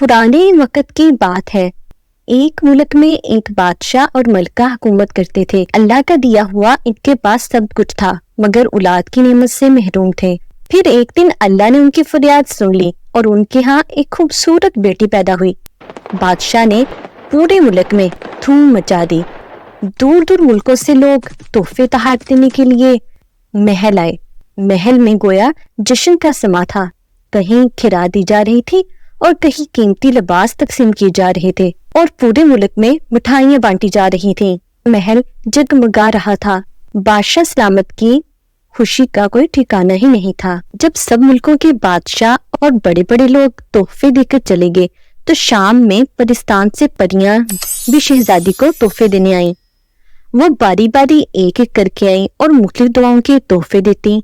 پرانے وقت کی بات ہے، ایک ملک میں ایک بادشاہ اور ملکہ حکومت کرتے تھے۔ اللہ کا دیا ہوا ان کے پاس سب کچھ تھا، مگر اولاد کی نعمت سے محروم تھے۔ پھر ایک دن اللہ نے ان کی فریاد سن لی اور ان کے ہاں ایک خوبصورت بیٹی پیدا ہوئی۔ بادشاہ نے پورے ملک میں دھوم مچا دی۔ دور دور ملکوں سے لوگ تحفے تحائف دینے کے لیے محل آئے۔ محل میں گویا جشن کا سما تھا، کہیں خیرات دی جا رہی تھی اور کہیں قیمتی لباس تقسیم کیے جا رہے تھے، اور پورے ملک میں مٹھائیاں بانٹی جا رہی تھیں۔ محل جگمگا رہا تھا۔ بادشاہ سلامت کی خوشی کا کوئی ٹھکانہ ہی نہیں تھا۔ جب سب ملکوں کے بادشاہ اور بڑے بڑے لوگ تحفے دے کر چلے گئے تو شام میں پرستان سے پریاں بھی شہزادی کو تحفے دینے آئیں۔ وہ باری باری ایک ایک کر کے آئیں اور مختلف دعاؤں کے تحفے دیتی،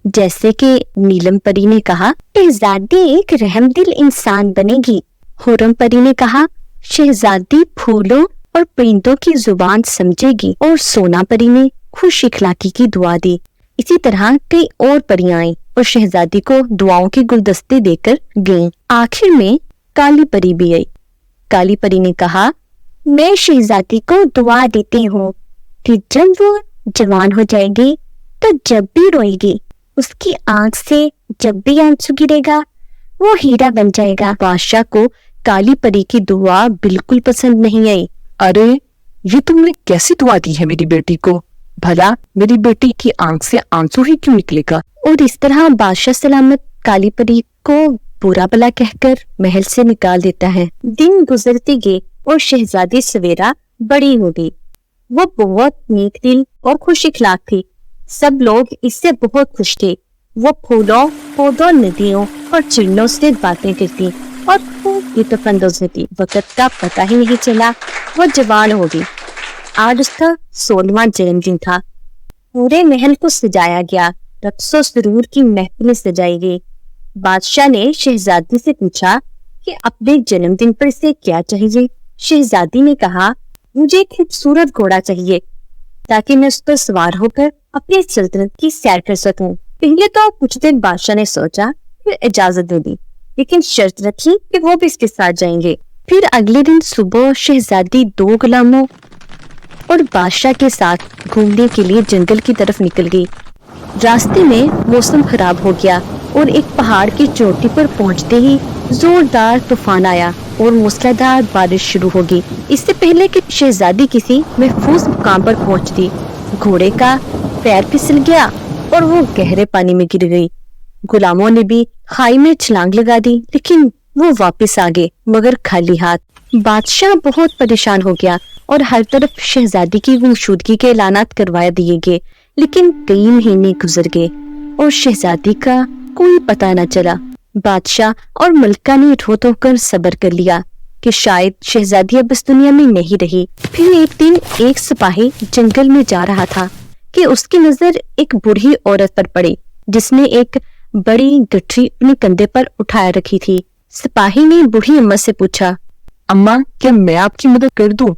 جیسے کہ نیلم پری نے کہا، شہزادی ایک رحم دل انسان بنے گی۔ خرم پری نے کہا، شہزادی پھولوں اور پرندوں کی زبان سمجھے گی، اور سونا پری نے خوش اخلاقی کی دعا دی۔ اسی طرح کئی اور پریاں آئیں اور شہزادی کو دعاؤں کے گلدستے دے کر گئیں۔ آخر میں کالی پری بھی آئی۔ کالی پری نے کہا، میں شہزادی کو دعا دیتی ہوں کہ جب وہ جوان ہو جائے گی تو جب بھی روئے گی، اس کی آنکھ سے جب بھی آنسو گرے گا وہ ہیرا بن جائے گا۔ بادشاہ کو کالی پری کی دعا بالکل پسند نہیں آئی۔ ارے یہ تم نے کیسی دعا دی ہے میری بیٹی کو؟ بھلا میری بیٹی کی آنکھ سے آنسو ہی کیوں نکلے گا؟ اور اس طرح بادشاہ سلامت کالی پری کو برا بلا کہہ کر محل سے نکال دیتا ہے۔ دن گزرتے گئے اور شہزادی سویرا بڑی ہو گئی۔ وہ بہت نیک دل اور خوش اخلاق تھی۔ سب لوگ اس سے بہت خوش تھے۔ وہ پھولوں، پودوں، ندیوں اور چڑنوں سے باتیں کرتی اور خوب لطف اندوز ہوتی۔ وقت کا پتہ ہی نہیں چلا، وہ جوان ہو گئی۔ آج اس کا 16واں جنم دن تھا۔ پورے محل کو سجایا گیا، رقص و سرور کی محفلیں سجائی گئی۔ بادشاہ نے شہزادی سے پوچھا کہ اپنے جنم دن پر اسے کیا چاہیے۔ شہزادی نے کہا، مجھے ایک خوبصورت گھوڑا چاہیے تاکہ میں اس پر سوار ہو کر اپنی سلطنت کی سیر کر سکوں۔ پہلے تو کچھ دن بادشاہ نے سوچا، پھر اجازت دے دی، لیکن شرط رکھی کہ وہ بھی اس کے ساتھ جائیں گے۔ پھر اگلے دن صبح شہزادی 2 غلاموں اور بادشاہ کے ساتھ گھومنے کے لیے جنگل کی طرف نکل گئی۔ راستے میں موسم خراب ہو گیا اور ایک پہاڑ کی چوٹی پر پہنچتے ہی زوردار طوفان آیا اور موسلادھار بارش شروع ہو گئی۔ اس سے پہلے کہ شہزادی کسی محفوظ مقام پر پہنچتی، گھوڑے کا پیر پھسل گیا اور وہ گہرے پانی میں گر گئی۔ غلاموں نے بھی کھائی میں چھلانگ لگا دی، لیکن وہ واپس آ گئے مگر خالی ہاتھ۔ بادشاہ بہت پریشان ہو گیا اور ہر طرف شہزادی کی گمشدگی کے اعلانات کروا دیے گئے، لیکن کئی مہینے گزر گئے اور شہزادی کا کوئی پتہ نہ چلا۔ بادشاہ اور ملکہ نے رو دھو کر صبر کر لیا کہ شاید شہزادی اب اس دنیا میں نہیں رہی۔ پھر ایک دن ایک سپاہی جنگل میں جا رہا تھا کہ اس کی نظر ایک بوڑھی عورت پر پڑی جس نے ایک بڑی گٹھری اپنے کندھے پر اٹھائے رکھی تھی۔ سپاہی نے بوڑھی اماں سے پوچھا، اماں کیا میں آپ کی مدد کر دوں؟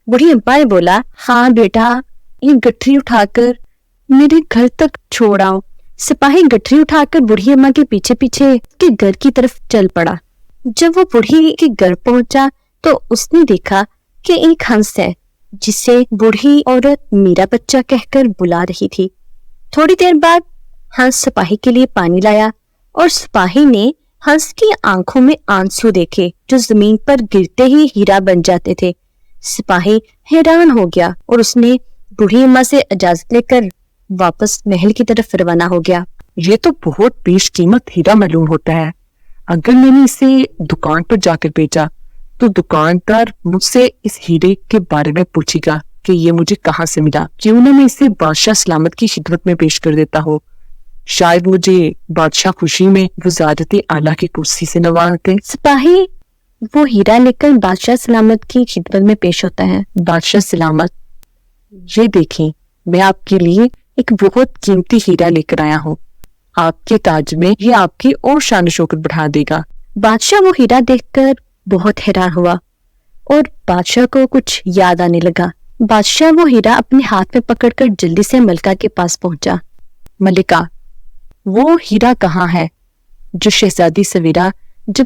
بوڑھی اماں نے بولا، ہاں بیٹا، یہ گٹھری اٹھا کر میرے گھر تک چھوڑ آؤ۔ سپاہی گٹھری اٹھا کر بوڑھی اماں کے پیچھے پیچھے کے گھر کی طرف چل پڑا۔ جب وہ بوڑھی کے گھر پہنچا تو اس نے دیکھا کہ ایک ہنس ہے جسے بوڑھی عورت میرا بچہ کہہ کر بلا رہی تھی۔ تھوڑی دیر بعد ہنس سپاہی کے لیے پانی لایا اور سپاہی نے ہنس کی آنکھوں میں آنسو دیکھے جو زمین پر گرتے ہی ہیرا بن جاتے تھے۔ سپاہی حیران ہو گیا اور اس نے بوڑھی اماں سے اجازت لے کر واپس محل کی طرف روانہ ہو گیا۔ یہ تو بہت بیش قیمت ہیرا معلوم ہوتا ہے۔ اگر میں نے اسے دکان پر جا کر بیچا تو دکاندار مجھ سے اس ہیرے کے بارے میں پوچھے گا کہ یہ مجھے کہاں سے ملا۔ کیوں نہ میں اسے بادشاہ سلامت کی خدمت میں پیش کر دیتا ہو، شاید مجھے بادشاہ خوشی میں وزارت اعلیٰ کی کرسی سے نواز دے۔ سپاہی وہ ہیرا لے کر بادشاہ سلامت کی خدمت میں پیش ہوتا ہے۔ بادشاہ سلامت، یہ دیکھیں، میں آپ کے لیے ایک بہت قیمتی ہیرا لے کر آیا ہوں۔ آپ کے تاج میں یہ آپ کی اور شان و شوکت بڑھا دے گا۔ بادشاہ وہ ہیرا دیکھ کر بہت حیران ہوا اور بادشاہ کو کچھ یاد آنے لگا۔ بادشاہ وہ ہیرا اپنے ہاتھ میں پکڑ کر جلدی سے ملکہ کے پاس پہنچا۔ ملکہ، وہ ہیرا کہاں ہے جو شہزادی سویرا جب